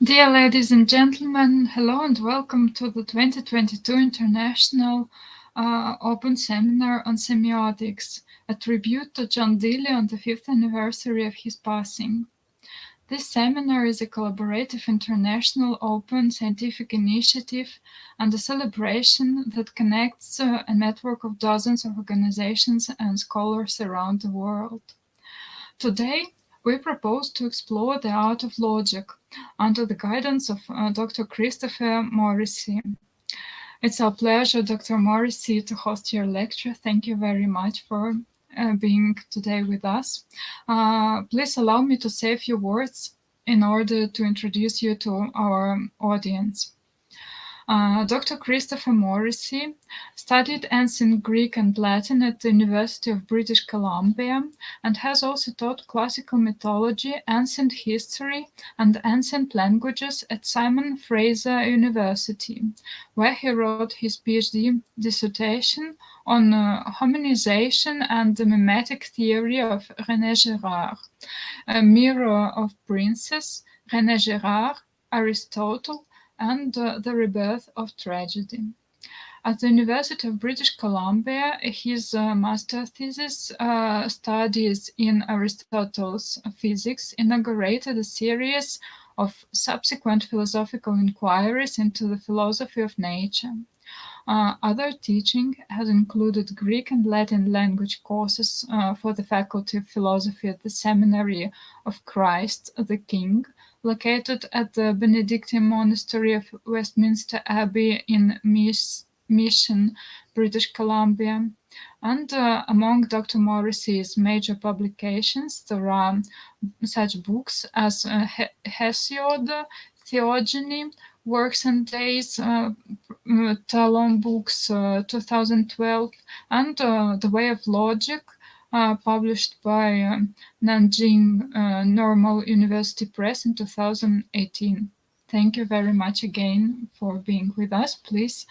Dear ladies and gentlemen, hello and welcome to the 2022 International Open Seminar on Semiotics, a tribute to John Deely on the 5th anniversary of his passing. This seminar is a collaborative international open scientific initiative and a celebration that connects a network of dozens of organizations and scholars around the world. Today, we propose to explore the art of logic under the guidance of Dr. Christopher Morrissey. It's our pleasure, Dr. Morrissey, to host your lecture. Thank you very much for being today with us. Please allow me to say a few words in order to introduce you to our audience. Dr. Christopher Morrissey studied ancient Greek and Latin at the University of British Columbia and has also taught classical mythology, ancient history, and ancient languages at Simon Fraser University, where he wrote his PhD dissertation on hominization and the mimetic theory of René Girard, a mirror of princes, René Girard, Aristotle, and the rebirth of tragedy. At the University of British Columbia, his master thesis studies in Aristotle's physics inaugurated a series of subsequent philosophical inquiries into the philosophy of nature. Other teaching has included Greek and Latin language courses for the Faculty of Philosophy at the Seminary of Christ the King, located at the Benedictine Monastery of Westminster Abbey in Mission, British Columbia. And among Dr. Morrissey's major publications, there are such books as Hesiod, Theogony, Works and Days, Talon Books 2012, and The Way of Logic, published by Nanjing Normal University Press in 2018. Thank you very much again for being with us. Please,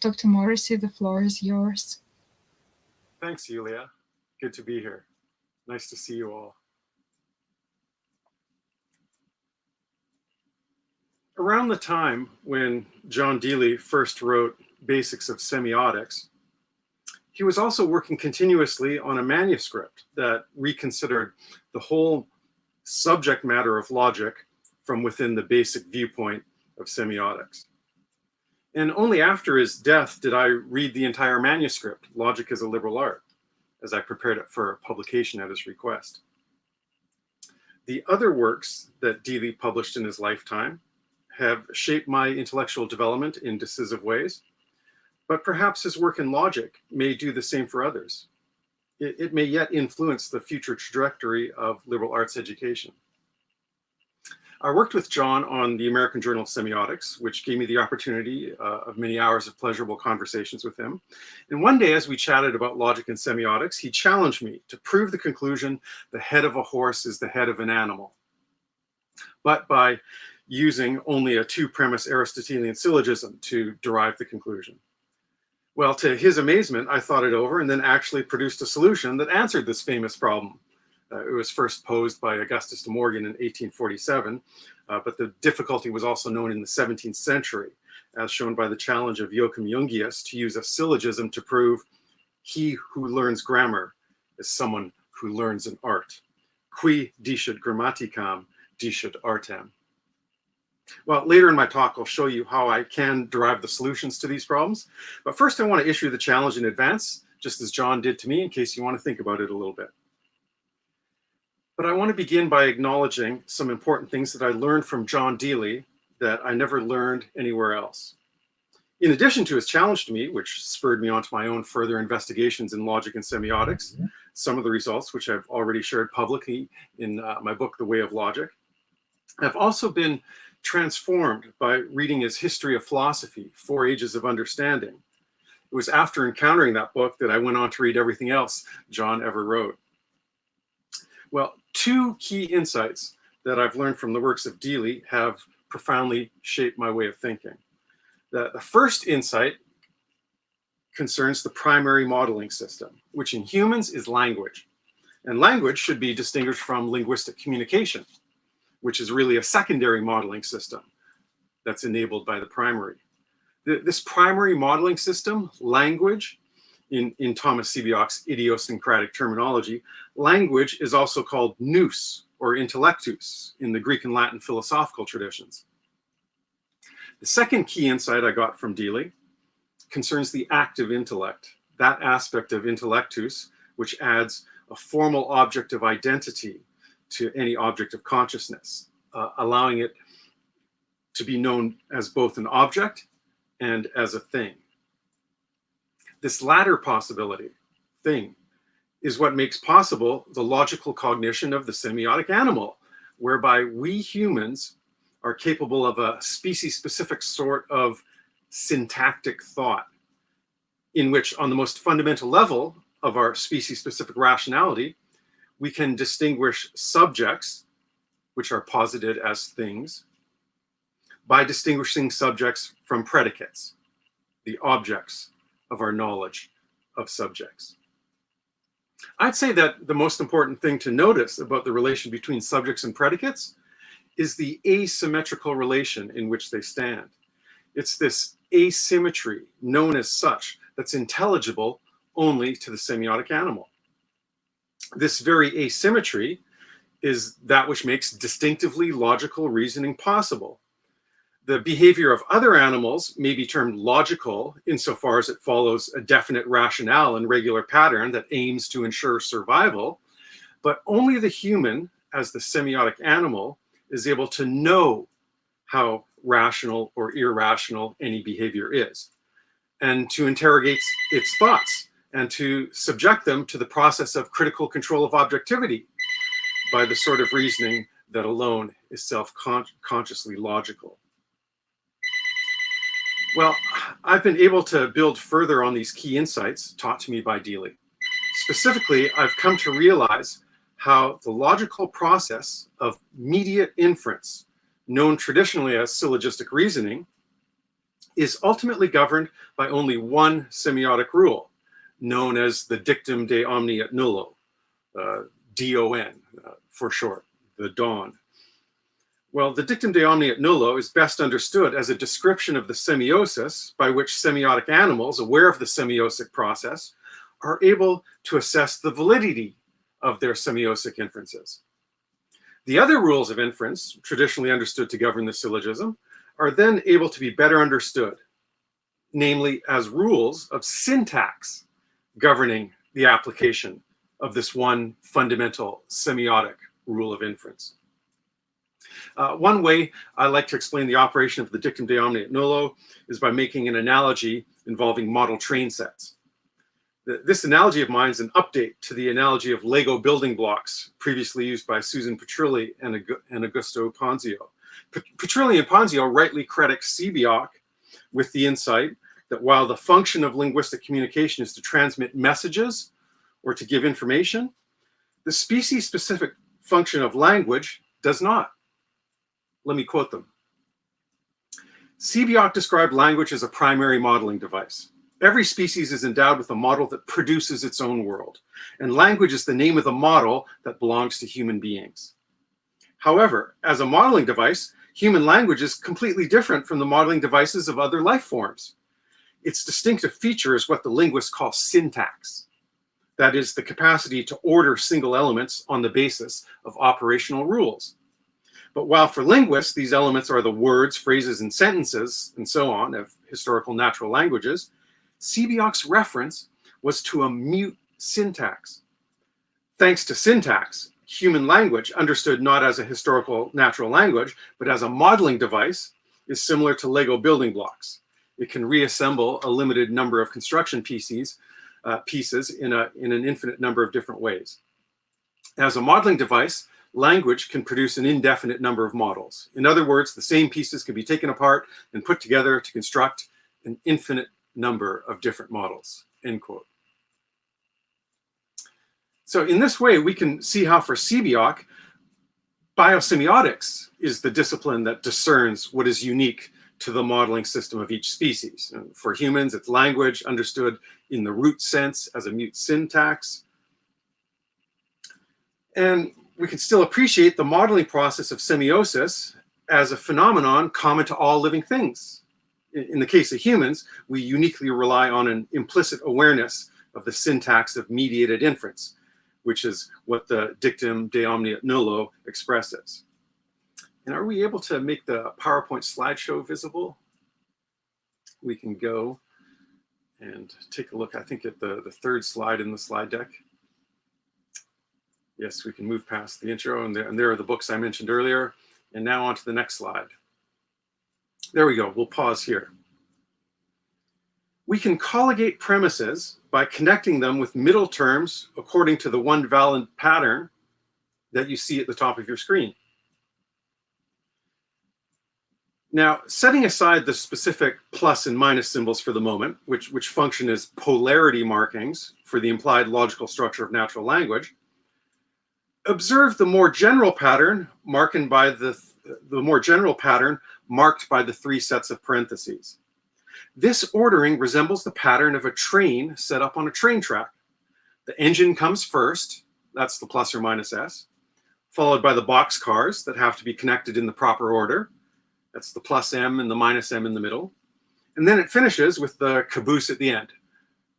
Dr. Morrissey, the floor is yours. Thanks, Yulia. Good to be here. Nice to see you all. Around the time when John Deely first wrote Basics of Semiotics, he was also working continuously on a manuscript that reconsidered the whole subject matter of logic from within the basic viewpoint of semiotics. And only after his death did I read the entire manuscript, Logic as a Liberal Art, as I prepared it for publication at his request. The other works that Deely published in his lifetime have shaped my intellectual development in decisive ways, but perhaps his work in logic may do the same for others. It may yet influence the future trajectory of liberal arts education. I worked with John on the American Journal of Semiotics, which gave me the opportunity of many hours of pleasurable conversations with him. And one day, as we chatted about logic and semiotics, he challenged me to prove the conclusion the head of a horse is the head of an animal, but by using only a two-premise Aristotelian syllogism to derive the conclusion. Well, to his amazement, I thought it over and then actually produced a solution that answered this famous problem. It was first posed by Augustus de Morgan in 1847, but the difficulty was also known in the 17th century, as shown by the challenge of Joachim Jungius to use a syllogism to prove he who learns grammar is someone who learns an art. Qui dicit grammaticam, dicit artem. Well, later in my talk, I'll show you how I can derive the solutions to these problems. But first, I want to issue the challenge in advance, just as John did to me, in case you want to think about it a little bit. But I want to begin by acknowledging some important things that I learned from John Deely that I never learned anywhere else. In addition to his challenge to me, which spurred me on to my own further investigations in logic and semiotics, some of the results which I've already shared publicly in my book, The Way of Logic, I've also been transformed by reading his History of Philosophy, 4 Ages of Understanding. It was after encountering that book that I went on to read everything else John ever wrote. Well, 2 key insights that I've learned from the works of Deely have profoundly shaped my way of thinking. The first insight concerns the primary modeling system, which in humans is language. And language should be distinguished from linguistic communication. which is really a secondary modeling system that's enabled by the primary. This primary modeling system, language, in Thomas Semiotic's idiosyncratic terminology, language is also called nous or intellectus in the Greek and Latin philosophical traditions. The second key insight I got from Deely concerns the active intellect, that aspect of intellectus which adds a formal object of identity to any object of consciousness, allowing it to be known as both an object and as a thing. This latter possibility, thing, is what makes possible the logical cognition of the semiotic animal, whereby we humans are capable of a species-specific sort of syntactic thought, in which on the most fundamental level of our species-specific rationality, we can distinguish subjects, which are posited as things, by distinguishing subjects from predicates, the objects of our knowledge of subjects. I'd say that the most important thing to notice about the relation between subjects and predicates is the asymmetrical relation in which they stand. It's this asymmetry, known as such, that's intelligible only to the semiotic animal. This very asymmetry is that which makes distinctively logical reasoning possible. The behavior of other animals may be termed logical insofar as it follows a definite rationale and regular pattern that aims to ensure survival, but only the human, as the semiotic animal, is able to know how rational or irrational any behavior is, and to interrogate its thoughts, and to subject them to the process of critical control of objectivity by the sort of reasoning that alone is self-consciously logical. Well, I've been able to build further on these key insights taught to me by Deely. Specifically, I've come to realize how the logical process of mediate inference, known traditionally as syllogistic reasoning, is ultimately governed by only one semiotic rule, known as the dictum de omni et nullo, DON for short, the dawn. Well, the dictum de omni et nullo is best understood as a description of the semiosis by which semiotic animals, aware of the semiosic process, are able to assess the validity of their semiosic inferences. The other rules of inference, traditionally understood to govern the syllogism, are then able to be better understood, namely as rules of syntax governing the application of this one fundamental semiotic rule of inference. One way I like to explain the operation of the dictum de omni et nullo is by making an analogy involving model train sets. This analogy of mine is an update to the analogy of Lego building blocks previously used by Susan Petrilli and Augusto Ponzio. Petrilli and Ponzio rightly credit Semiotic with the insight that while the function of linguistic communication is to transmit messages or to give information, the species-specific function of language does not. Let me quote them. Semiotic described language as a primary modeling device. Every species is endowed with a model that produces its own world, and language is the name of the model that belongs to human beings. However, as a modeling device, human language is completely different from the modeling devices of other life forms. Its distinctive feature is what the linguists call syntax. That is, the capacity to order single elements on the basis of operational rules. But while for linguists, these elements are the words, phrases, and sentences, and so on, of historical natural languages, Semiotic's reference was to a mute syntax. Thanks to syntax, human language, understood not as a historical natural language, but as a modeling device, is similar to Lego building blocks. It can reassemble a limited number of construction pieces in an infinite number of different ways. As a modeling device, language can produce an indefinite number of models. In other words, the same pieces can be taken apart and put together to construct an infinite number of different models, end quote. So in this way, we can see how for Semiotic, biosemiotics is the discipline that discerns what is unique to the modeling system of each species. And for humans, it's language understood in the root sense as a mute syntax. And we can still appreciate the modeling process of semiosis as a phenomenon common to all living things. In the case of humans, we uniquely rely on an implicit awareness of the syntax of mediated inference, which is what the dictum de omni et nullo expresses. And are we able to make the PowerPoint slideshow visible? We can go and take a look, I think, at the third slide in the slide deck. Yes, we can move past the intro, and there are the books I mentioned earlier. And now on to the next slide. There we go, we'll pause here. We can colligate premises by connecting them with middle terms according to the one valid pattern that you see at the top of your screen. Now, setting aside the specific plus and minus symbols for the moment, which function as polarity markings for the implied logical structure of natural language, observe the more general pattern marked by the three sets of parentheses. This ordering resembles the pattern of a train set up on a train track. The engine comes first, that's the plus or minus S, followed by the box cars that have to be connected in the proper order. That's the plus M and the minus M in the middle. And then it finishes with the caboose at the end.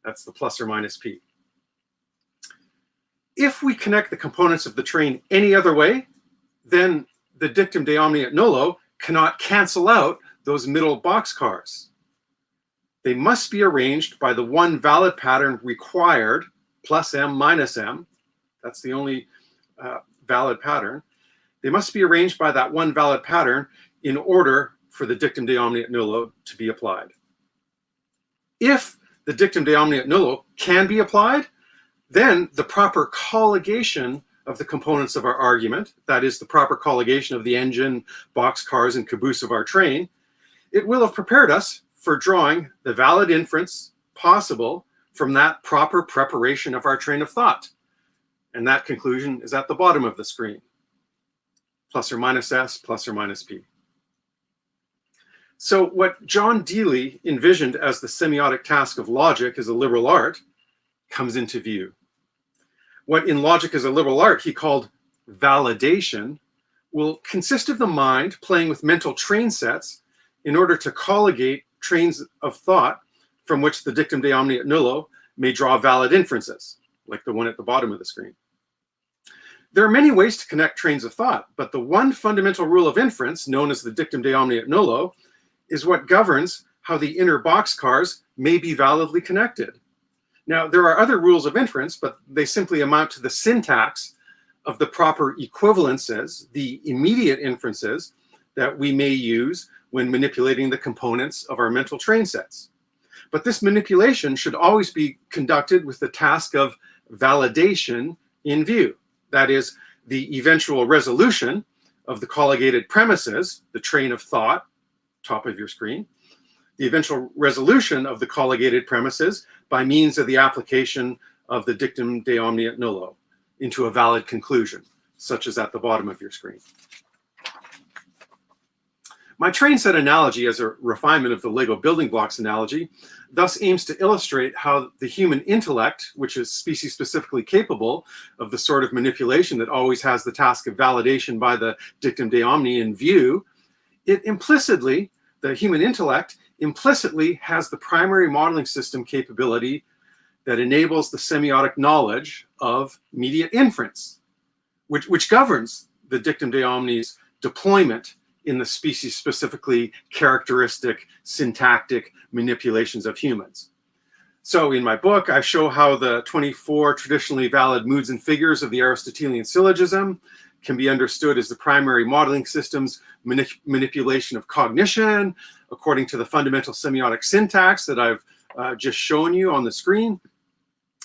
That's the plus or minus P. If we connect the components of the train any other way, then the dictum de omni et nullo cannot cancel out those middle box cars. They must be arranged by the one valid pattern required, plus M minus M. That's the only valid pattern. They must be arranged by that one valid pattern in order for the dictum de omni et nullo to be applied. If the dictum de omni et nullo can be applied, then the proper colligation of the components of our argument, that is the proper colligation of the engine, box cars, and caboose of our train, it will have prepared us for drawing the valid inference possible from that proper preparation of our train of thought. And that conclusion is at the bottom of the screen. Plus or minus S, plus or minus P. So what John Deely envisioned as the semiotic task of logic as a liberal art comes into view. What in logic as a liberal art he called validation will consist of the mind playing with mental train sets in order to colligate trains of thought from which the dictum de omni et nullo may draw valid inferences, like the one at the bottom of the screen. There are many ways to connect trains of thought, but the one fundamental rule of inference, known as the dictum de omni et nullo, is what governs how the inner boxcars may be validly connected. Now, there are other rules of inference, but they simply amount to the syntax of the proper equivalences, the immediate inferences that we may use when manipulating the components of our mental train sets. But this manipulation should always be conducted with the task of validation in view. That is, the eventual resolution of the colligated premises, the train of thought, top of your screen, the eventual resolution of the colligated premises by means of the application of the dictum de omni et nullo into a valid conclusion, such as at the bottom of your screen. My train set analogy as a refinement of the Lego building blocks analogy thus aims to illustrate how the human intellect, which is species-specifically capable of the sort of manipulation that always has the task of validation by the dictum de omni in view, the human intellect implicitly has the primary modeling system capability that enables the semiotic knowledge of immediate inference, which governs the dictum de omni's deployment in the species-specifically characteristic syntactic manipulations of humans. So in my book, I show how the 24 traditionally valid moods and figures of the Aristotelian syllogism can be understood as the primary modeling system's manipulation of cognition, according to the fundamental semiotic syntax that I've just shown you on the screen.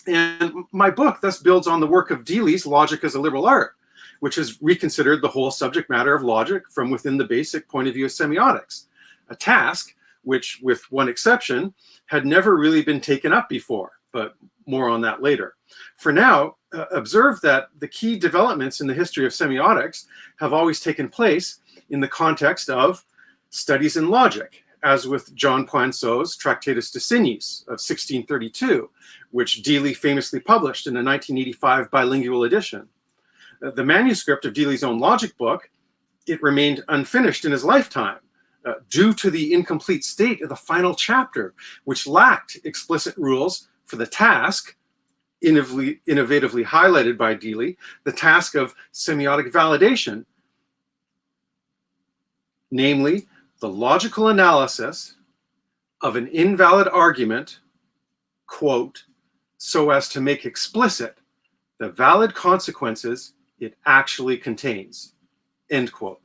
And my book thus builds on the work of Deely's Logic as a Liberal Art, which has reconsidered the whole subject matter of logic from within the basic point of view of semiotics, a task which, with one exception, had never really been taken up before, but more on that later. For now, observe that the key developments in the history of semiotics have always taken place in the context of studies in logic, as with John Poinsot's Tractatus de Signis of 1632, which Deely famously published in a 1985 bilingual edition. The manuscript of Deely's own logic book, it remained unfinished in his lifetime due to the incomplete state of the final chapter, which lacked explicit rules for the task, innovatively highlighted by Deely, the task of semiotic validation, namely the logical analysis of an invalid argument, quote, so as to make explicit the valid consequences it actually contains, end quote.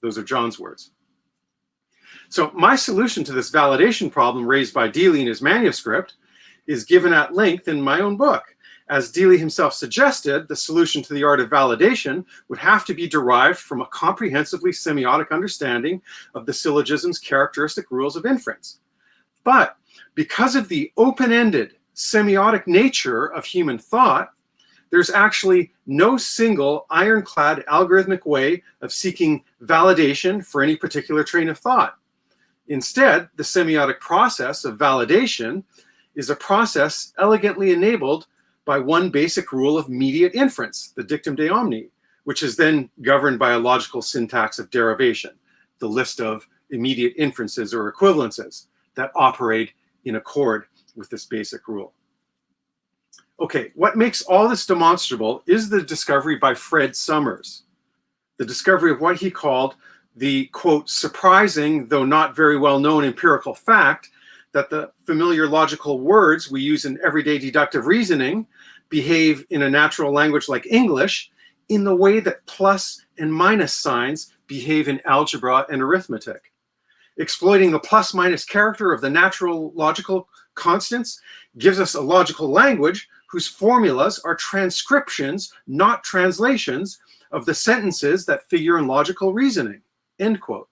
Those are John's words. So my solution to this validation problem raised by Deely in his manuscript is given at length in my own book. As Deely himself suggested, the solution to the art of validation would have to be derived from a comprehensively semiotic understanding of the syllogism's characteristic rules of inference. But because of the open-ended semiotic nature of human thought, there's actually no single ironclad algorithmic way of seeking validation for any particular train of thought. Instead, the semiotic process of validation is a process elegantly enabled by one basic rule of immediate inference, the dictum de omni, which is then governed by a logical syntax of derivation, the list of immediate inferences or equivalences that operate in accord with this basic rule. Okay, what makes all this demonstrable is the discovery by Fred Summers, the discovery of what he called the, quote, surprising, though not very well known empirical fact that the familiar logical words we use in everyday deductive reasoning behave in a natural language like English in the way that plus and minus signs behave in algebra and arithmetic. Exploiting the plus minus character of the natural logical constants gives us a logical language whose formulas are transcriptions, not translations, of the sentences that figure in logical reasoning, end quote.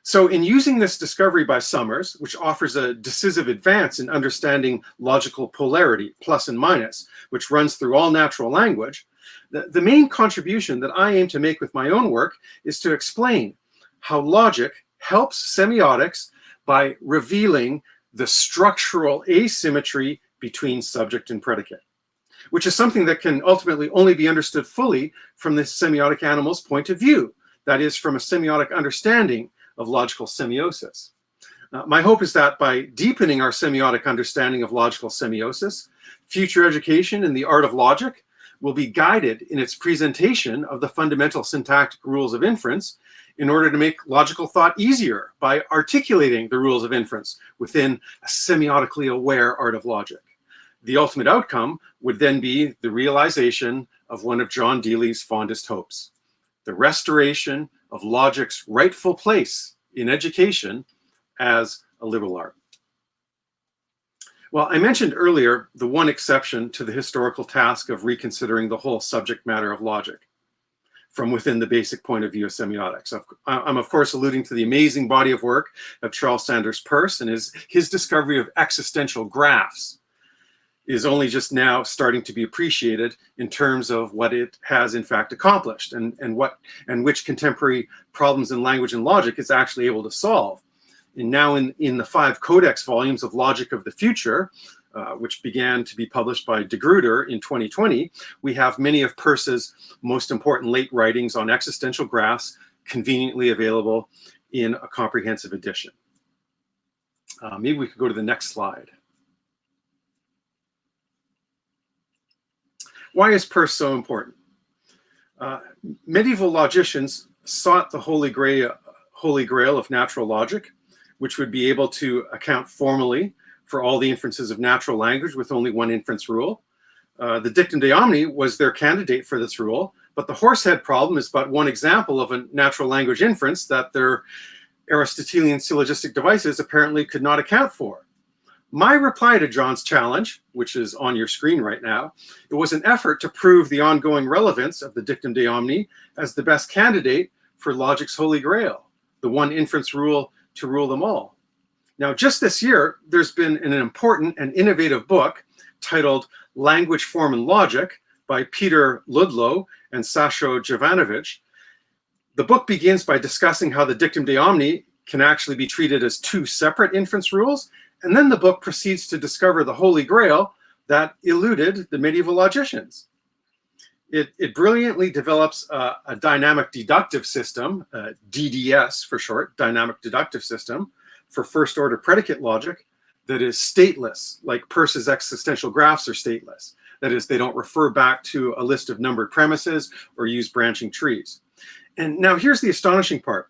So in using this discovery by Summers, which offers a decisive advance in understanding logical polarity, plus and minus, which runs through all natural language, the main contribution that I aim to make with my own work is to explain how logic helps semiotics by revealing the structural asymmetry between subject and predicate, which is something that can ultimately only be understood fully from the semiotic animal's point of view, that is, from a semiotic understanding of logical semiosis. My hope is that by deepening our semiotic understanding of logical semiosis, future education in the art of logic will be guided in its presentation of the fundamental syntactic rules of inference in order to make logical thought easier by articulating the rules of inference within a semiotically aware art of logic. The ultimate outcome would then be the realization of one of John Deely's fondest hopes, the restoration of logic's rightful place in education as a liberal art. Well, I mentioned earlier the one exception to the historical task of reconsidering the whole subject matter of logic from within the basic point of view of semiotics. I'm of course alluding to the amazing body of work of Charles Sanders Peirce, and his discovery of existential graphs is only just now starting to be appreciated in terms of what it has in fact accomplished and which contemporary problems in language and logic it's actually able to solve. And now in the 5 codex volumes of Logic of the Future, which began to be published by De Gruyter in 2020, we have many of Peirce's most important late writings on existential graphs conveniently available in a comprehensive edition. Maybe we could go to the next slide. Why is Peirce so important? Medieval logicians sought the holy grail of natural logic, which would be able to account formally for all the inferences of natural language with only one inference rule. The dictum de omni was their candidate for this rule, but the horsehead problem is but one example of a natural language inference that their Aristotelian syllogistic devices apparently could not account for. My reply to John's challenge, which is on your screen right now, it was an effort to prove the ongoing relevance of the dictum de omni as the best candidate for logic's holy grail, the one inference rule to rule them all. Now, just this year, there's been an important and innovative book titled Language, Form, and Logic by Peter Ludlow and Sasho Jovanovic. The book begins by discussing how the dictum de omni can actually be treated as 2 separate inference rules, and then the book proceeds to discover the holy grail that eluded the medieval logicians. It brilliantly develops a dynamic deductive system, DDS for short, dynamic deductive system, for first order predicate logic that is stateless, like Peirce's existential graphs are stateless. That is, they don't refer back to a list of numbered premises or use branching trees. And now here's the astonishing part.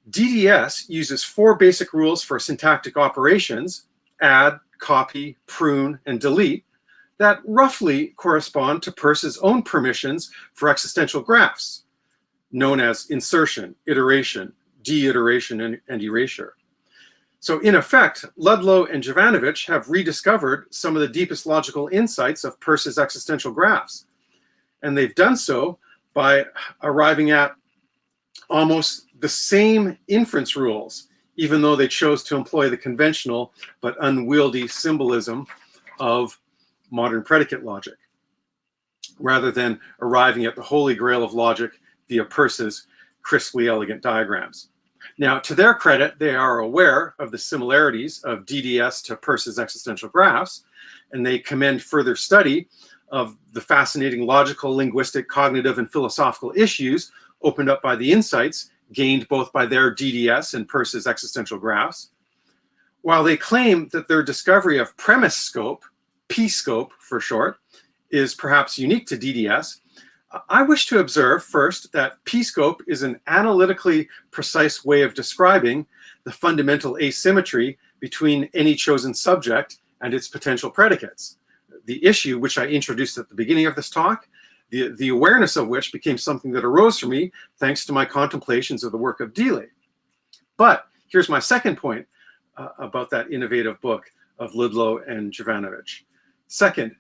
DDS uses 4 basic rules for syntactic operations, add, copy, prune, and delete, that roughly correspond to Peirce's own permissions for existential graphs, known as insertion, iteration, de-iteration, and erasure. So in effect, Ludlow and Jovanovic have rediscovered some of the deepest logical insights of Peirce's existential graphs. And they've done so by arriving at almost the same inference rules, even though they chose to employ the conventional but unwieldy symbolism of modern predicate logic, rather than arriving at the holy grail of logic via Peirce's crisply elegant diagrams. Now, to their credit, they are aware of the similarities of DDS to Peirce's existential graphs, and they commend further study of the fascinating logical, linguistic, cognitive, and philosophical issues opened up by the insights gained both by their DDS and Peirce's existential graphs. While they claim that their discovery of premise scope, P-scope for short, is perhaps unique to DDS, I wish to observe first that P-scope is an analytically precise way of describing the fundamental asymmetry between any chosen subject and its potential predicates. The issue which I introduced at the beginning of this talk, the awareness of which became something that arose for me thanks to my contemplations of the work of Deely. But here's my second point about that innovative book of Ludlow and Jovanovic. Second,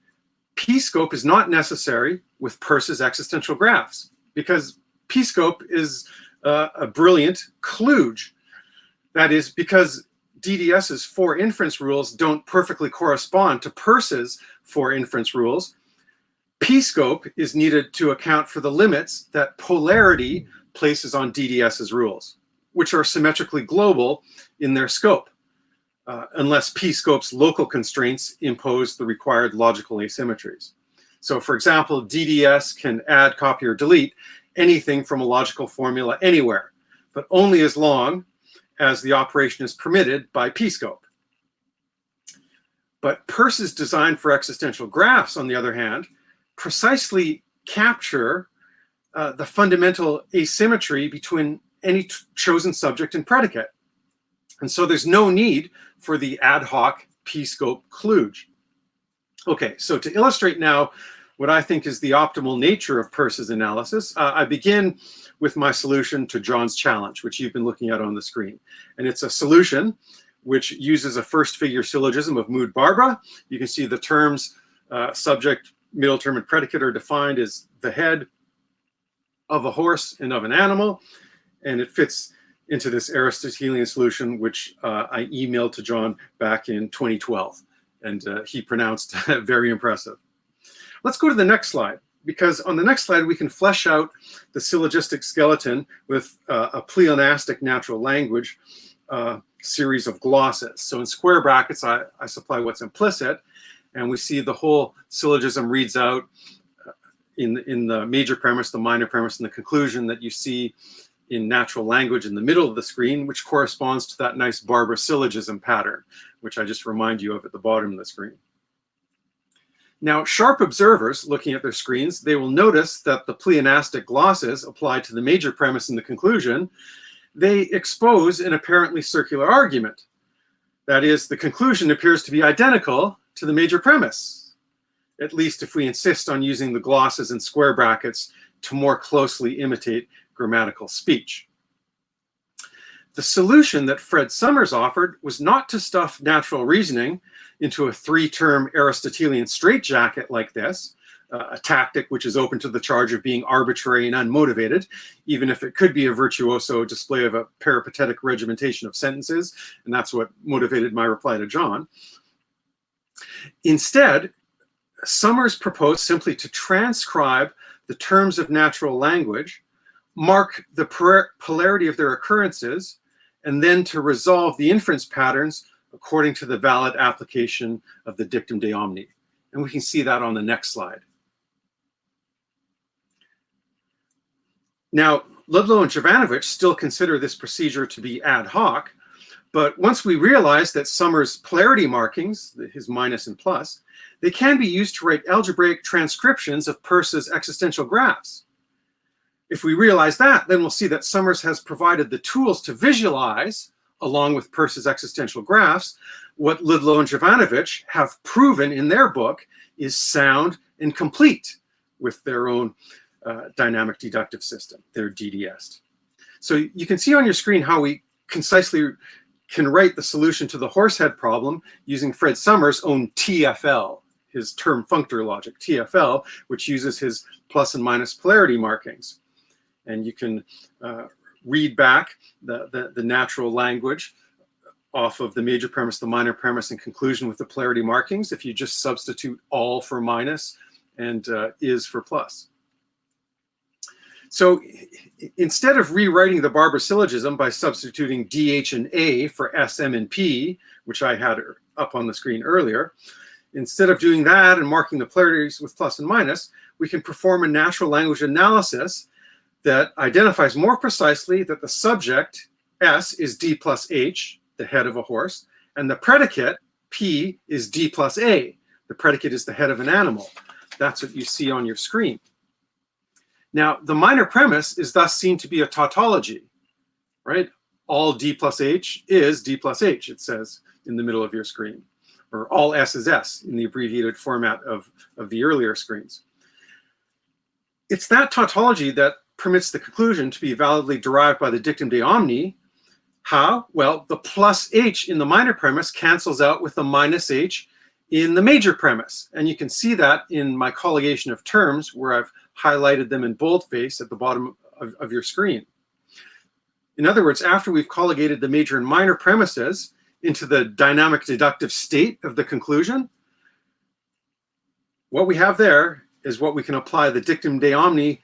P-scope is not necessary with Peirce's existential graphs because P-scope is a brilliant kludge. That is because DDS's 4 inference rules don't perfectly correspond to Peirce's 4 inference rules. P-scope is needed to account for the limits that polarity places on DDS's rules, which are symmetrically global in their scope, unless P-scope's local constraints impose the required logical asymmetries. So for example, DDS can add, copy, or delete anything from a logical formula anywhere, but only as long as the operation is permitted by P-scope. But Peirce's design for existential graphs, on the other hand, precisely capture the fundamental asymmetry between any chosen subject and predicate. And so there's no need for the ad hoc P-scope kludge. Okay, so to illustrate now what I think is the optimal nature of Peirce's analysis, I begin with my solution to John's challenge, which you've been looking at on the screen. And it's a solution which uses a first figure syllogism of Mood Barbara. You can see the terms subject, middle term, and predicate are defined as the head of a horse and of an animal. And it fits into this Aristotelian solution, which I emailed to John back in 2012. And he pronounced very impressive. Let's go to the next slide, because on the next slide, we can flesh out the syllogistic skeleton with a pleonastic natural language series of glosses. So in square brackets, I supply what's implicit, and we see the whole syllogism reads out in the major premise, the minor premise, and the conclusion that you see in natural language in the middle of the screen, which corresponds to that nice Barbara syllogism pattern, which I just remind you of at the bottom of the screen. Now, sharp observers looking at their screens, they will notice that the pleonastic glosses applied to the major premise and the conclusion, they expose an apparently circular argument. That is, the conclusion appears to be identical to the major premise, at least if we insist on using the glosses and square brackets to more closely imitate grammatical speech. The solution that Fred Summers offered was not to stuff natural reasoning into a 3-term Aristotelian straitjacket like this, a tactic which is open to the charge of being arbitrary and unmotivated, even if it could be a virtuoso display of a peripatetic regimentation of sentences, and that's what motivated my reply to John. Instead, Summers proposed simply to transcribe the terms of natural language, mark the polarity of their occurrences, and then to resolve the inference patterns according to the valid application of the dictum de omni. And we can see that on the next slide. Now, Ludlow and Jovanovich still consider this procedure to be ad hoc, but once we realize that Summers' polarity markings, his minus and plus, they can be used to write algebraic transcriptions of Peirce's existential graphs. If we realize that, then we'll see that Summers has provided the tools to visualize, along with Peirce's existential graphs, what Ludlow and Jovanovich have proven in their book is sound and complete with their own dynamic deductive system, their DDS. So you can see on your screen how we concisely can write the solution to the horsehead problem using Fred Summers' own TFL, his term functor logic, TFL, which uses his plus and minus polarity markings. And you can read back the natural language off of the major premise, the minor premise, and conclusion with the polarity markings if you just substitute all for minus and is for plus. So instead of rewriting the Barber syllogism by substituting DH and A for SM and P, which I had up on the screen earlier, instead of doing that and marking the polarities with plus and minus, we can perform a natural language analysis that identifies more precisely that the subject, S, is D plus H, the head of a horse, and the predicate, P, is D plus A. The predicate is the head of an animal. That's what you see on your screen. Now, the minor premise is thus seen to be a tautology, right? All D plus H is D plus H, it says in the middle of your screen, or all S is S in the abbreviated format of the earlier screens. It's that tautology that permits the conclusion to be validly derived by the dictum de omni. How? Well, the plus H in the minor premise cancels out with the minus H in the major premise. And you can see that in my colligation of terms where I've highlighted them in boldface at the bottom of your screen. In other words, after we've colligated the major and minor premises into the dynamic deductive state of the conclusion, what we have there is what we can apply the dictum de omni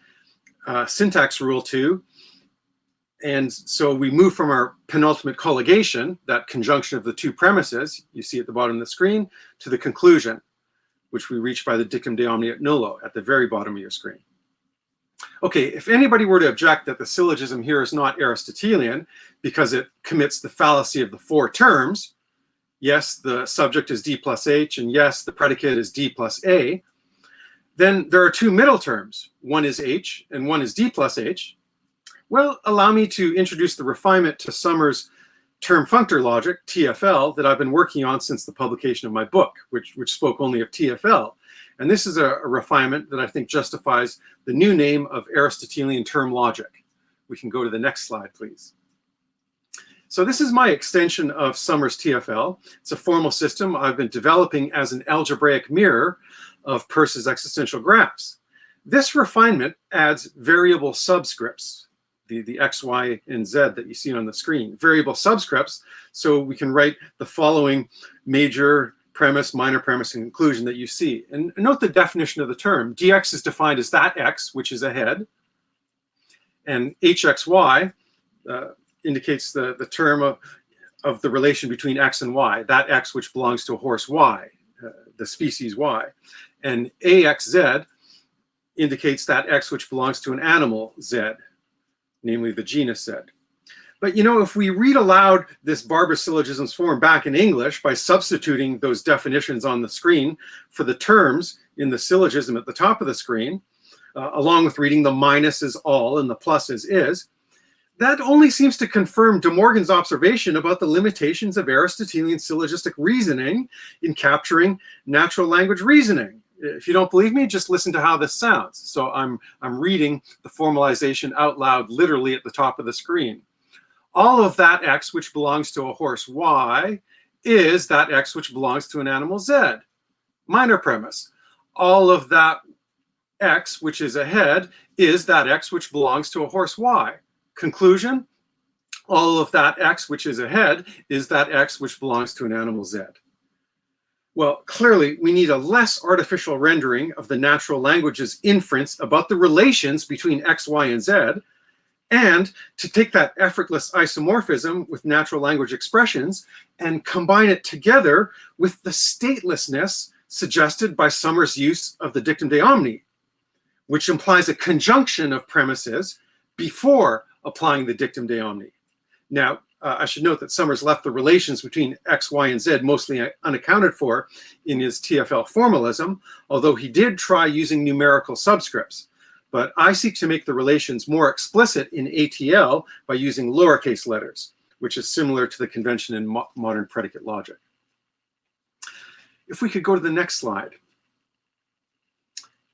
syntax rule to. And so we move from our penultimate colligation, that conjunction of the two premises, you see at the bottom of the screen, to the conclusion, which we reach by the dictum de omni et nullo at the very bottom of your screen. Okay, if anybody were to object that the syllogism here is not Aristotelian because it commits the fallacy of the four terms, yes, the subject is D plus H, and yes, the predicate is D plus A, then there are two middle terms. One is H and one is D plus H. Well, allow me to introduce the refinement to Summers' term functor logic, TFL, that I've been working on since the publication of my book, which spoke only of TFL. And this is a refinement that I think justifies the new name of Aristotelian term logic. We can go to the next slide, please. So this is my extension of Summers' TFL. It's a formal system I've been developing as an algebraic mirror of Peirce's existential graphs. This refinement adds variable subscripts, the X, Y, and Z that you see on the screen, variable subscripts, so we can write the following major premise, minor premise, and conclusion that you see. And note the definition of the term. dx is defined as that x, which is ahead, and hxy indicates the term of the relation between x and y, that x which belongs to a horse y, the species y, and axz indicates that x which belongs to an animal z, namely the genus Z. But you know, if we read aloud this Barber syllogism's form back in English by substituting those definitions on the screen for the terms in the syllogism at the top of the screen, along with reading the minus is all and the plus is, that only seems to confirm De Morgan's observation about the limitations of Aristotelian syllogistic reasoning in capturing natural language reasoning. If you don't believe me, just listen to how this sounds. So I'm reading the formalization out loud, literally at the top of the screen. All of that x which belongs to a horse y is that x which belongs to an animal z. Minor premise. All of that x which is ahead is that x which belongs to a horse y. Conclusion. All of that x which is ahead is that x which belongs to an animal z. Well, clearly, we need a less artificial rendering of the natural language's inference about the relations between x, y, and z, and to take that effortless isomorphism with natural language expressions and combine it together with the statelessness suggested by Summers' use of the dictum de omni, which implies a conjunction of premises before applying the dictum de omni. Now, I should note that Summers left the relations between X, Y, and Z mostly unaccounted for in his TFL formalism, although he did try using numerical subscripts. But I seek to make the relations more explicit in ATL by using lowercase letters, which is similar to the convention in modern predicate logic. If we could go to the next slide.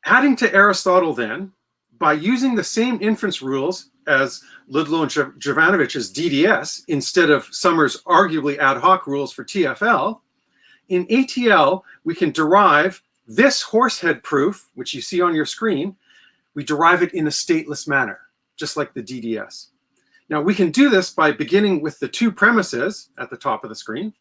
Adding to Aristotle then, by using the same inference rules as Ludlow and Jovanovich's DDS, instead of Summers' arguably ad hoc rules for TFL, in ATL, we can derive this horsehead proof, which you see on your screen, we derive it in a stateless manner, just like the DDS. Now, we can do this by beginning with the two premises at the top of the screen,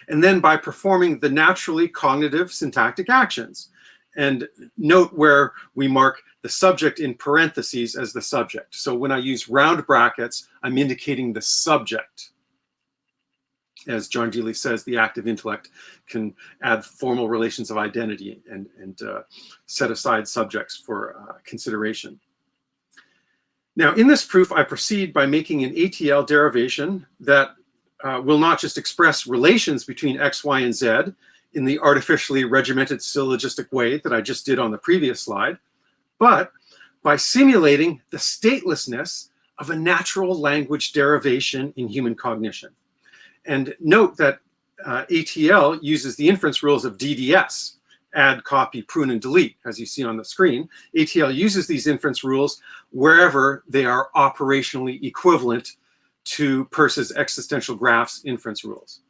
and then by performing the naturally cognitive syntactic actions. And note where we mark the subject in parentheses as the subject. So when I use round brackets, I'm indicating the subject. As John Deely says, the active intellect can add formal relations of identity and set aside subjects for consideration. Now, in this proof, I proceed by making an ATL derivation that will not just express relations between X, Y, and Z in the artificially regimented syllogistic way that I just did on the previous slide, but by simulating the statelessness of a natural language derivation in human cognition. And note that ATL uses the inference rules of DDS, add, copy, prune, and delete, as you see on the screen. ATL uses these inference rules wherever they are operationally equivalent to Peirce's existential graphs inference rules.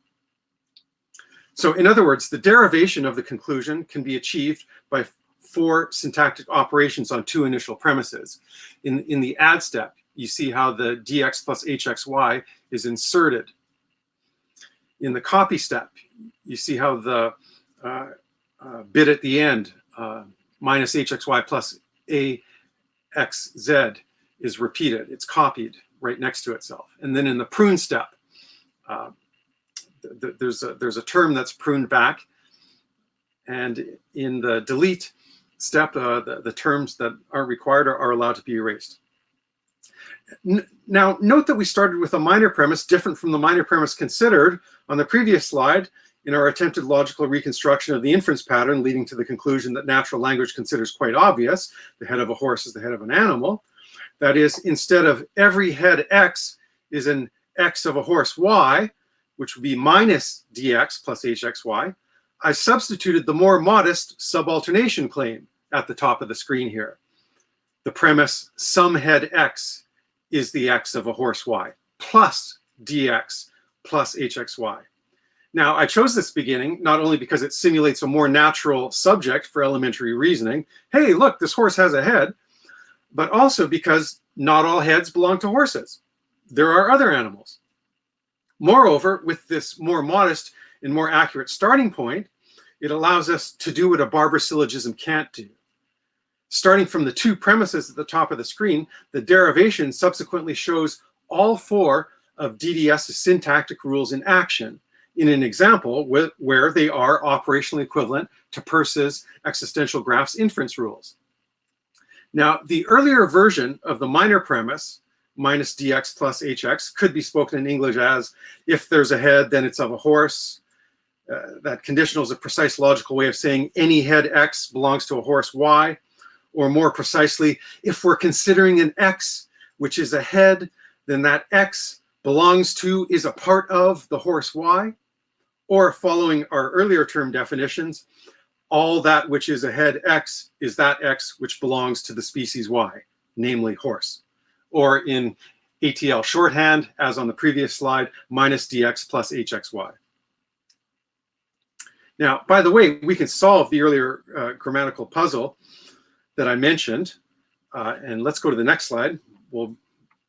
So in other words, the derivation of the conclusion can be achieved by 4 syntactic operations on 2 initial premises. In the add step, you see how the dx plus hxy is inserted. In the copy step, you see how the bit at the end, minus hxy plus axz, is repeated. It's copied right next to itself. And then in the prune step, there's a term that's pruned back. And in the delete step, the terms that aren't required are allowed to be erased. Now, note that we started with a minor premise different from the minor premise considered on the previous slide in our attempted logical reconstruction of the inference pattern, leading to the conclusion that natural language considers quite obvious: the head of a horse is the head of an animal. That is, instead of every head X is an X of a horse Y, which would be minus dx plus hxy, I substituted the more modest subalternation claim at the top of the screen here. The premise, some head X is the X of a horse Y, plus dx plus hxy. Now, I chose this beginning not only because it simulates a more natural subject for elementary reasoning, hey, look, this horse has a head, but also because not all heads belong to horses. There are other animals. Moreover, with this more modest and more accurate starting point, it allows us to do what a Barber syllogism can't do. Starting from the 2 premises at the top of the screen, the derivation subsequently shows all 4 of DDS's syntactic rules in action in an example where they are operationally equivalent to Peirce's existential graphs inference rules. Now, the earlier version of the minor premise, minus dx plus hx, could be spoken in English as, if there's a head, then it's of a horse. That conditional is a precise logical way of saying any head X belongs to a horse Y. Or more precisely, if we're considering an X, which is a head, then that X belongs to, is a part of the horse Y. Or following our earlier term definitions, all that which is a head X is that X which belongs to the species Y, namely horse. Or in ATL shorthand, as on the previous slide, minus dx plus hxy. Now, by the way, we can solve the earlier grammatical puzzle that I mentioned. And let's go to the next slide. We'll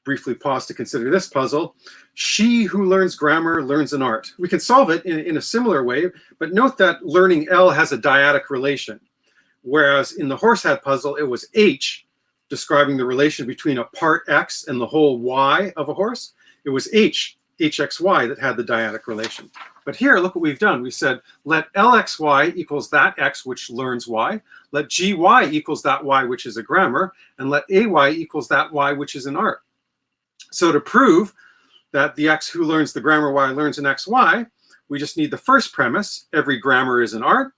briefly pause to consider this puzzle. She who learns grammar learns an art. We can solve it in a similar way, but note that learning L has a dyadic relation. Whereas in the horsehead puzzle, it was H describing the relation between a part X and the whole Y of a horse. It was H, HXY, that had the dyadic relation. But here, look what we've done. We said, let Lxy equals that x which learns y, let Gy equals that y which is a grammar, and let Ay equals that y which is an art. So to prove that the x who learns the grammar y learns an xy, we just need the first premise, every grammar is an art.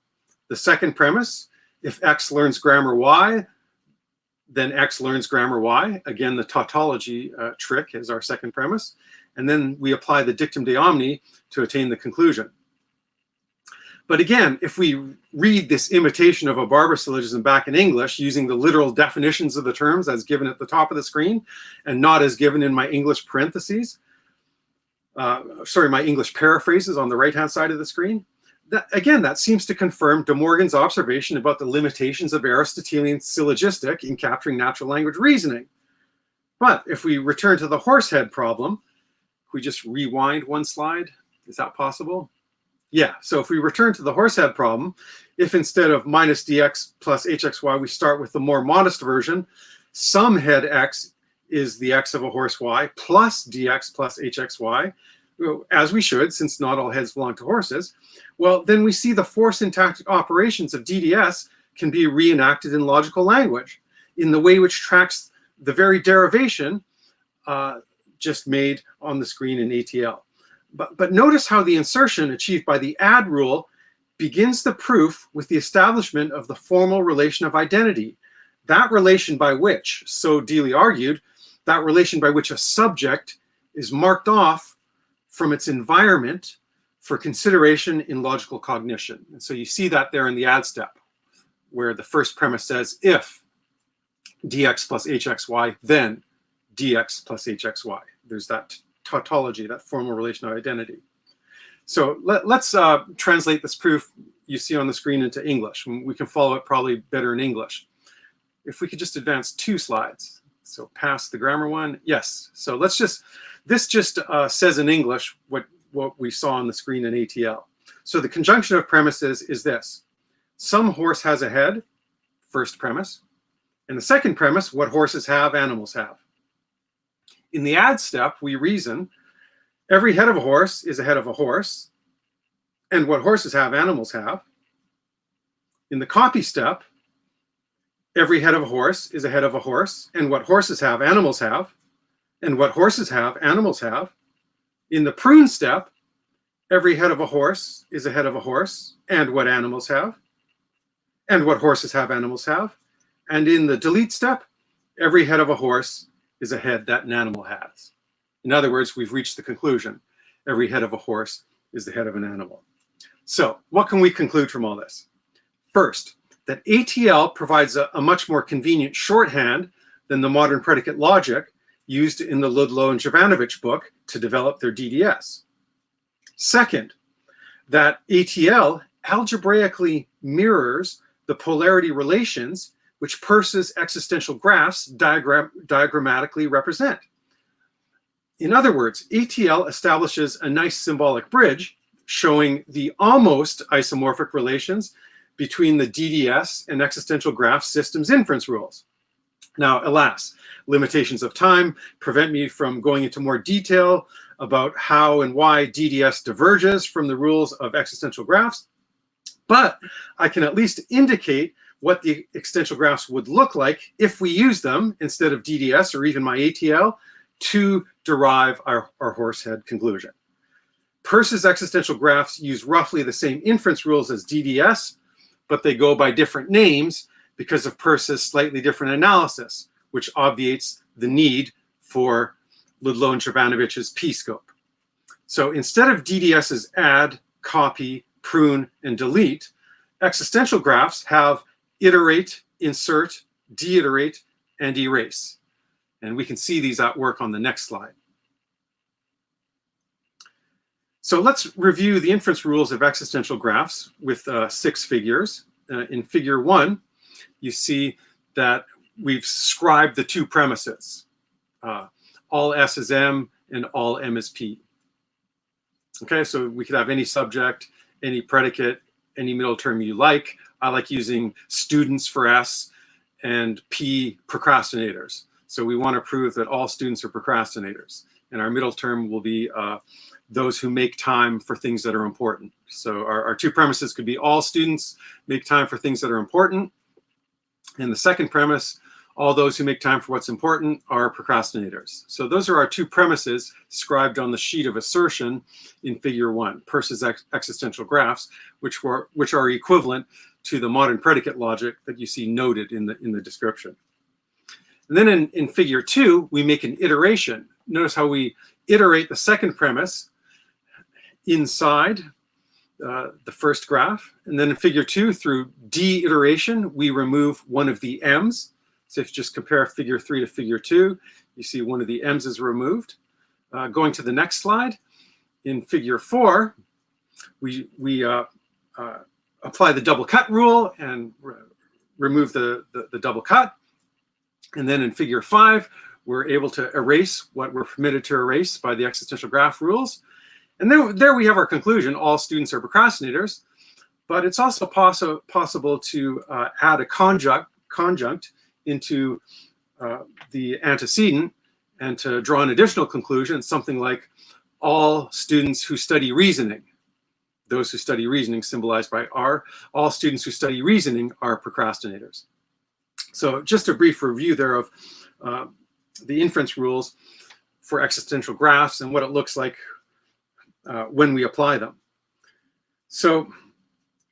The second premise, if x learns grammar y, then x learns grammar y. Again, the tautology trick is our second premise. And then we apply the dictum de omni to attain the conclusion. But again, if we read this imitation of a barber syllogism back in English using the literal definitions of the terms as given at the top of the screen and not as given in my English parentheses, my English paraphrases on the right-hand side of the screen, that seems to confirm De Morgan's observation about the limitations of Aristotelian syllogistic in capturing natural language reasoning. But if we return to the horsehead problem, can we just rewind one slide? Is that possible? Yeah, so if we return to the horsehead problem, if instead of minus dx plus hxy, we start with the more modest version, some head x is the x of a horse y plus dx plus hxy, as we should, since not all heads belong to horses, well, then we see the four syntactic operations of DDS can be reenacted in logical language in the way which tracks the very derivation just made on the screen in ATL. But notice how the insertion achieved by the add rule begins the proof with the establishment of the formal relation of identity. That relation by which, so Deely argued, that relation by which a subject is marked off from its environment for consideration in logical cognition. And so you see that there in the add step, where the first premise says, if dx plus hxy, then dx plus hxy. There's that tautology, that formal relation of identity. So let's translate this proof you see on the screen into English. We can follow it probably better in English. If we could just advance 2 slides. So past the grammar one, yes. So let's just, this just says in English what we saw on the screen in ATL. So the conjunction of premises is this. Some horse has a head, first premise. And the second premise, what horses have, animals have. In the add step, we reason, every head of a horse is a head of a horse, and what horses have, animals have. In the copy step, every head of a horse is a head of a horse, and what horses have, animals have, and what horses have, animals have. In the prune step, every head of a horse is a head of a horse, and what animals have, and what horses have, animals have. And in the delete step, every head of a horse is a head that an animal has. In other words, we've reached the conclusion. Every head of a horse is the head of an animal. So what can we conclude from all this? First, that ATL provides a much more convenient shorthand than the modern predicate logic used in the Ludlow and Jovanovic book to develop their DDS. Second, that ATL algebraically mirrors the polarity relations which Peirce's existential graphs diagrammatically represent. In other words, ATL establishes a nice symbolic bridge showing the almost isomorphic relations between the DDS and existential graph systems inference rules. Now, alas, limitations of time prevent me from going into more detail about how and why DDS diverges from the rules of existential graphs, but I can at least indicate what the existential graphs would look like if we use them instead of DDS or even my ATL to derive our horsehead conclusion. Peirce's existential graphs use roughly the same inference rules as DDS, but they go by different names because of Peirce's slightly different analysis, which obviates the need for Ludlow and Jovanovic's P-scope. So instead of DDS's add, copy, prune, and delete, existential graphs have iterate, insert, deiterate, and erase. And we can see these at work on the next slide. So let's review the inference rules of existential graphs with 6 figures. In figure 1, you see that we've scribed the 2 premises. All S is M and all M is P. Okay, so we could have any subject, any predicate, any middle term you like. I like using students for S and P procrastinators. So we want to prove that all students are procrastinators. and our middle term will be those who make time for things that are important. So our two premises could be all students make time for things that are important. And the second premise, all those who make time for what's important are procrastinators. So those are our two premises described on the sheet of assertion in figure 1, Peirce's existential graphs, which are equivalent to the modern predicate logic that you see noted in the description. And then in figure 2, we make an iteration. Notice how we iterate the second premise inside the first graph. And then in figure 2, through de-iteration, we remove one of the m's. So if you just compare figure 3 to figure 2, you see one of the m's is removed. Going to the next slide, in figure 4, we apply the double cut rule and remove the double cut. And then in figure 5, we're able to erase what we're permitted to erase by the existential graph rules. And then there we have our conclusion, all students are procrastinators. But it's also possible to add a conjunct into the antecedent and to draw an additional conclusion, something like all students who study reasoning. Those who study reasoning symbolized by R, all students who study reasoning are procrastinators. So just a brief review there of the inference rules for existential graphs and what it looks like when we apply them. So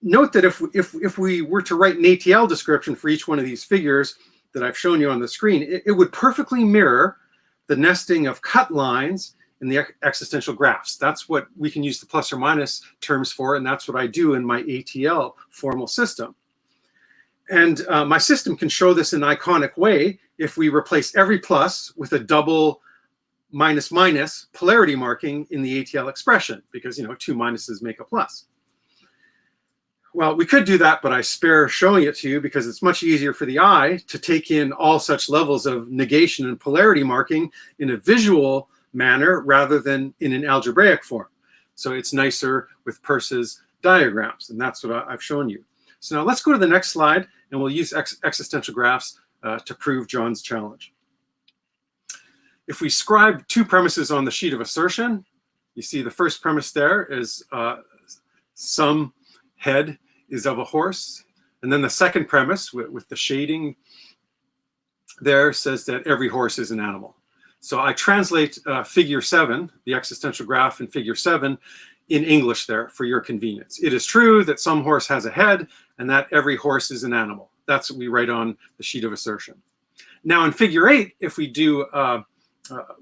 note that if we were to write an ATL description for each one of these figures that I've shown you on the screen, it would perfectly mirror the nesting of cut lines in the existential graphs. That's what we can use the plus or minus terms for, and that's what I do in my ATL formal system. And my system can show this in an iconic way if we replace every plus with a double minus minus polarity marking in the ATL expression, because two minuses make a plus. Well, we could do that, but I spare showing it to you because it's much easier for the eye to take in all such levels of negation and polarity marking in a visual manner rather than in an algebraic form. So it's nicer with Peirce's diagrams, and that's what I've shown you. So now let's go to the next slide, and we'll use existential graphs to prove John's challenge. If we scribe two premises on the sheet of assertion, you see the first premise there is some head is of a horse. And then the second premise with the shading there says that every horse is an animal. So I translate figure 7, the existential graph in figure 7, in English there for your convenience. It is true that some horse has a head and that every horse is an animal. That's what we write on the sheet of assertion. Now in figure 8, if we do,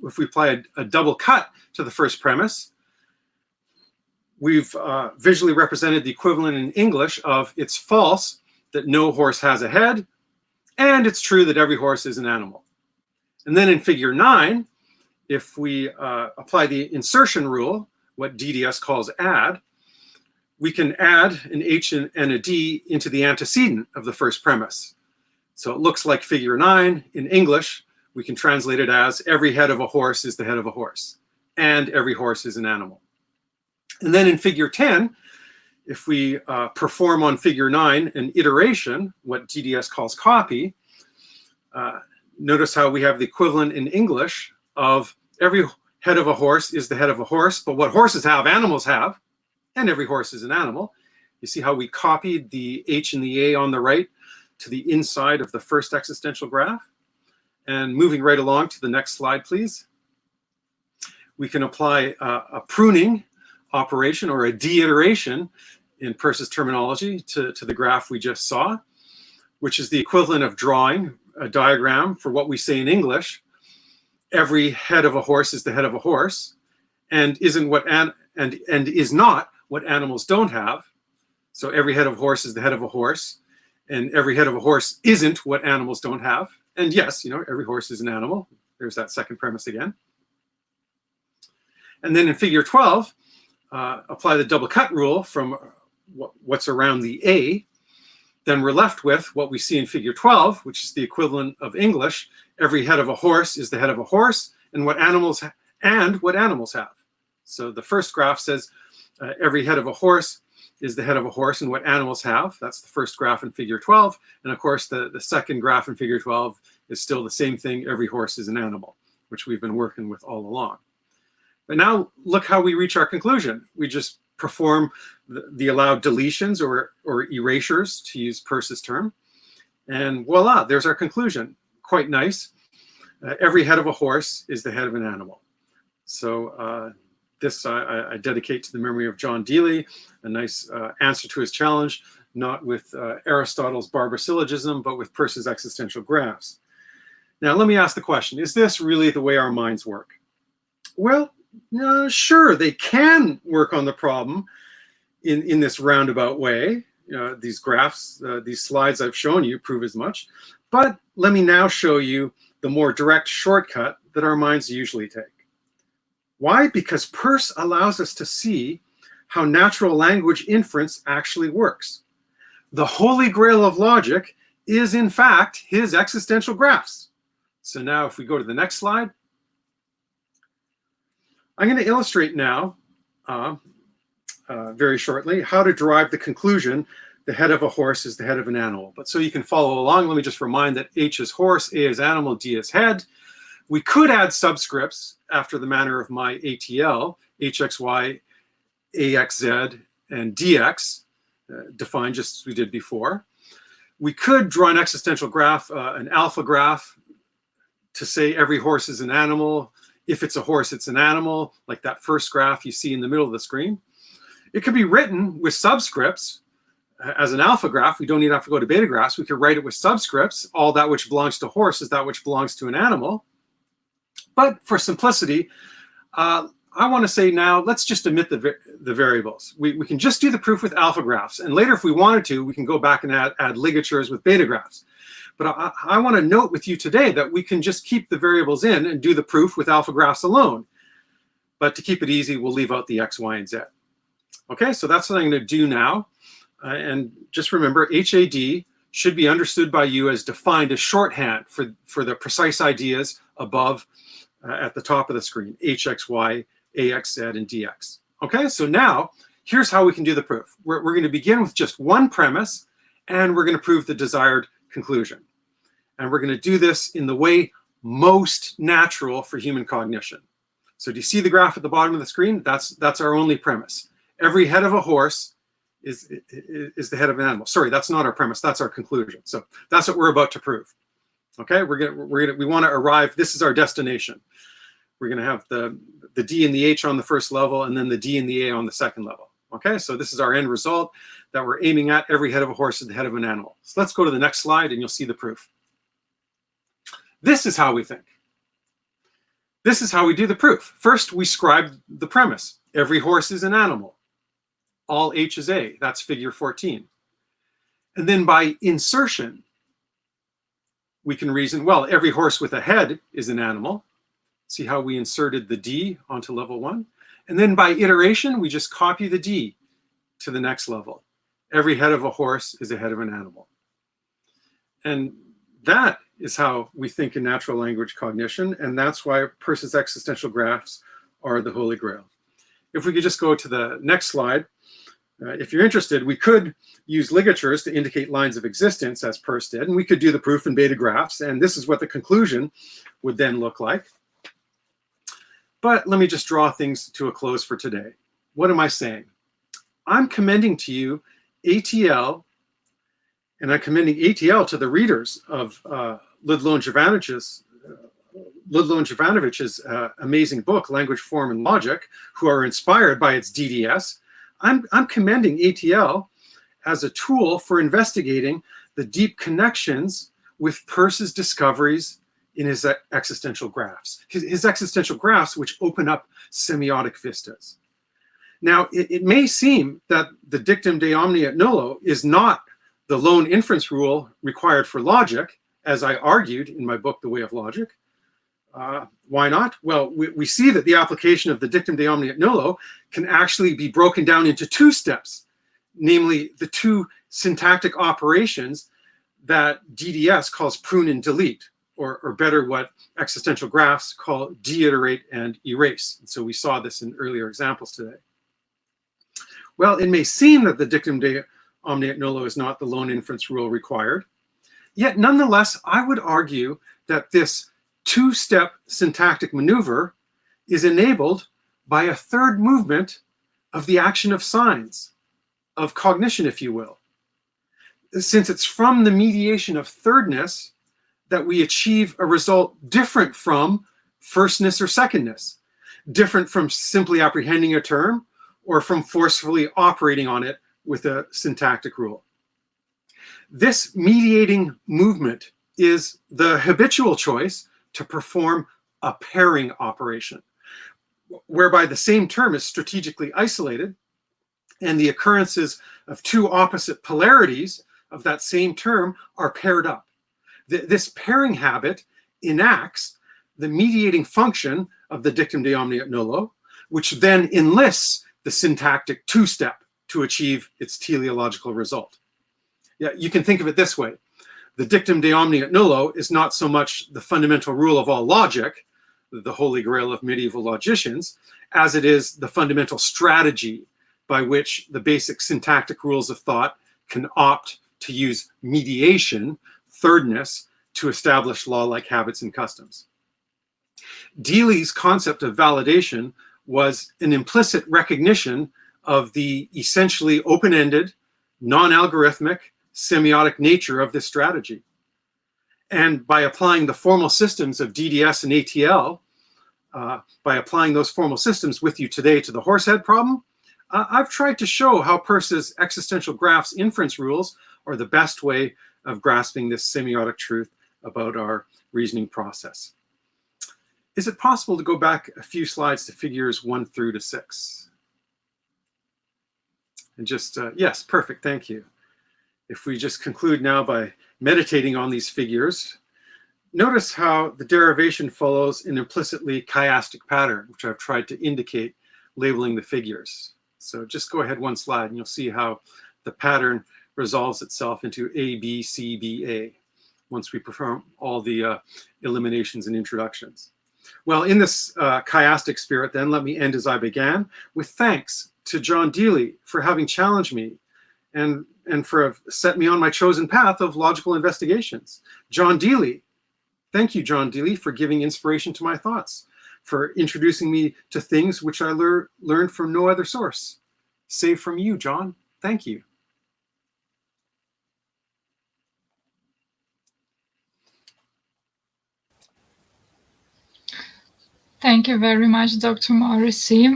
if we apply a double cut to the first premise, we've visually represented the equivalent in English of it's false that no horse has a head, and it's true that every horse is an animal. And then in figure 9, if we apply the insertion rule, what DDS calls add, we can add an H and a D into the antecedent of the first premise. So it looks like figure 9 in English. We can translate it as every head of a horse is the head of a horse, and every horse is an animal. And then in figure 10, if we perform on figure 9 an iteration, what DDS calls copy, notice how we have the equivalent in English of every head of a horse is the head of a horse, but what horses have, animals have, and every horse is an animal. You see how we copied the H and the A on the right to the inside of the first existential graph? And moving right along to the next slide, please. We can apply a pruning operation or a de-iteration in Peirce's terminology to the graph we just saw, which is the equivalent of drawing a diagram for what we say in English. Every head of a horse is the head of a horse, and isn't what and is not what animals don't have. So every head of a horse is the head of a horse, and every head of a horse isn't what animals don't have. And yes, every horse is an animal. There's that second premise again. And then in figure 12, apply the double cut rule from what's around the A. Then we're left with what we see in figure 12, which is the equivalent of English. Every head of a horse is the head of a horse, and what animals have. So the first graph says every head of a horse is the head of a horse and what animals have. That's the first graph in figure 12. And of course, the second graph in figure 12 is still the same thing. Every horse is an animal, which we've been working with all along. But now look how we reach our conclusion. We just perform the allowed deletions or erasures, to use Peirce's term. And voila, there's our conclusion. Quite nice. Every head of a horse is the head of an animal. So this I dedicate to the memory of John Deely, a nice answer to his challenge, not with Aristotle's barbar syllogism, but with Peirce's existential graphs. Now, let me ask the question, is this really the way our minds work? Well, sure, they can work on the problem in this roundabout way. These graphs, these slides I've shown you prove as much. But let me now show you the more direct shortcut that our minds usually take. Why? Because Peirce allows us to see how natural language inference actually works. The holy grail of logic is, in fact, his existential graphs. So now if we go to the next slide, I'm going to illustrate now, very shortly, how to derive the conclusion the head of a horse is the head of an animal. But so you can follow along, let me just remind that H is horse, A is animal, D is head. We could add subscripts after the manner of my ATL, HXY, AXZ, and DX, defined just as we did before. We could draw an existential graph, an alpha graph, to say every horse is an animal. If it's a horse, it's an animal, like that first graph you see in the middle of the screen. It could be written with subscripts as an alpha graph. We don't need to have to go to beta graphs. We could write it with subscripts. All that which belongs to horse is that which belongs to an animal. But for simplicity, I want to say now, let's just omit the variables. We can just do the proof with alpha graphs. And later, if we wanted to, we can go back and add ligatures with beta graphs. But I want to note with you today that we can just keep the variables in and do the proof with alpha graphs alone. But to keep it easy, we'll leave out the X, Y, and Z. Okay, so that's what I'm going to do now. And just remember, HAD should be understood by you as defined as shorthand for the precise ideas above at the top of the screen, HXY, AXZ, and DX. Okay, so now here's how we can do the proof. We're going to begin with just one premise, and we're going to prove the desired conclusion. And we're going to do this in the way most natural for human cognition. So do you see the graph at the bottom of the screen? That's our only premise. Every head of a horse is the head of an animal. Sorry, that's not our premise. That's our conclusion. So that's what we're about to prove. Okay, we want to arrive. This is our destination. We're going to have the D and the H on the first level, and then the D and the A on the second level. Okay, so this is our end result that we're aiming at. Every head of a horse is the head of an animal. So let's go to the next slide, and you'll see the proof. This is how we think. This is how we do the proof. First, we scribe the premise. Every horse is an animal. All H is A. That's figure 14. And then by insertion, we can reason, well, every horse with a head is an animal. See how we inserted the D onto level 1? And then by iteration, we just copy the D to the next level. Every head of a horse is a head of an animal. And that is how we think in natural language cognition, and that's why Peirce's existential graphs are the holy grail. If we could just go to the next slide. If you're interested, we could use ligatures to indicate lines of existence, as Peirce did, and we could do the proof in beta graphs, and this is what the conclusion would then look like. But let me just draw things to a close for today. What am I saying? I'm commending to you ATL, and I'm commending ATL to the readers of Ludlow Jovanovich's amazing book, Language, Form, and Logic, who are inspired by its DDS. I'm commending ATL as a tool for investigating the deep connections with Peirce's discoveries in his existential graphs. His existential graphs, which open up semiotic vistas. Now, it may seem that the dictum de omni et nullo is not the lone inference rule required for logic, as I argued in my book, The Way of Logic. Why not? Well, we see that the application of the dictum de omni et nullo can actually be broken down into two steps, namely the two syntactic operations that DDS calls prune and delete, or better, what existential graphs call deiterate and erase. And so we saw this in earlier examples today. Well, it may seem that the dictum de omni et nullo is not the lone inference rule required, yet nonetheless, I would argue that this two-step syntactic maneuver is enabled by a third movement of the action of signs, of cognition, if you will. Since it's from the mediation of thirdness that we achieve a result different from firstness or secondness, different from simply apprehending a term or from forcefully operating on it with a syntactic rule. This mediating movement is the habitual choice to perform a pairing operation, whereby the same term is strategically isolated and the occurrences of two opposite polarities of that same term are paired up. This pairing habit enacts the mediating function of the dictum de omni et nullo, which then enlists the syntactic two-step to achieve its teleological result. Yeah, you can think of it this way. The dictum de omni et nullo is not so much the fundamental rule of all logic, the holy grail of medieval logicians, as it is the fundamental strategy by which the basic syntactic rules of thought can opt to use mediation, thirdness, to establish law-like habits and customs. Deely's concept of validation was an implicit recognition of the essentially open-ended, non-algorithmic, semiotic nature of this strategy. And by applying the formal systems of DDS and ATL, by applying those formal systems with you today to the horsehead problem, I've tried to show how Peirce's existential graphs inference rules are the best way of grasping this semiotic truth about our reasoning process. Is it possible to go back a few slides to figures 1 through to 6? And just, yes, perfect, thank you. If we just conclude now by meditating on these figures, notice how the derivation follows an implicitly chiastic pattern, which I've tried to indicate labeling the figures. So just go ahead one slide and you'll see how the pattern resolves itself into A, B, C, B, A once we perform all the eliminations and introductions. Well, in this chiastic spirit, then, let me end as I began, with thanks to John Deely for having challenged me and for set me on my chosen path of logical investigations. John Deely, thank you, John Deely, for giving inspiration to my thoughts, for introducing me to things which I learned from no other source, save from you, John. Thank you. Thank you very much, Dr. Morrissey,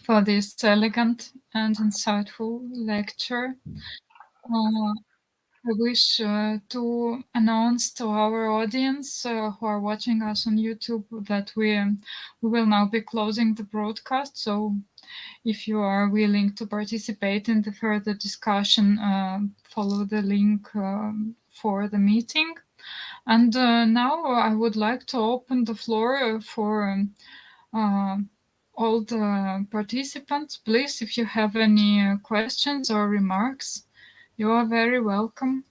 for this elegant and insightful lecture. I wish to announce to our audience who are watching us on YouTube that we will now be closing the broadcast. So if you are willing to participate in the further discussion, follow the link for the meeting. And now I would like to open the floor for all the participants. Please, if you have any questions or remarks, you are very welcome.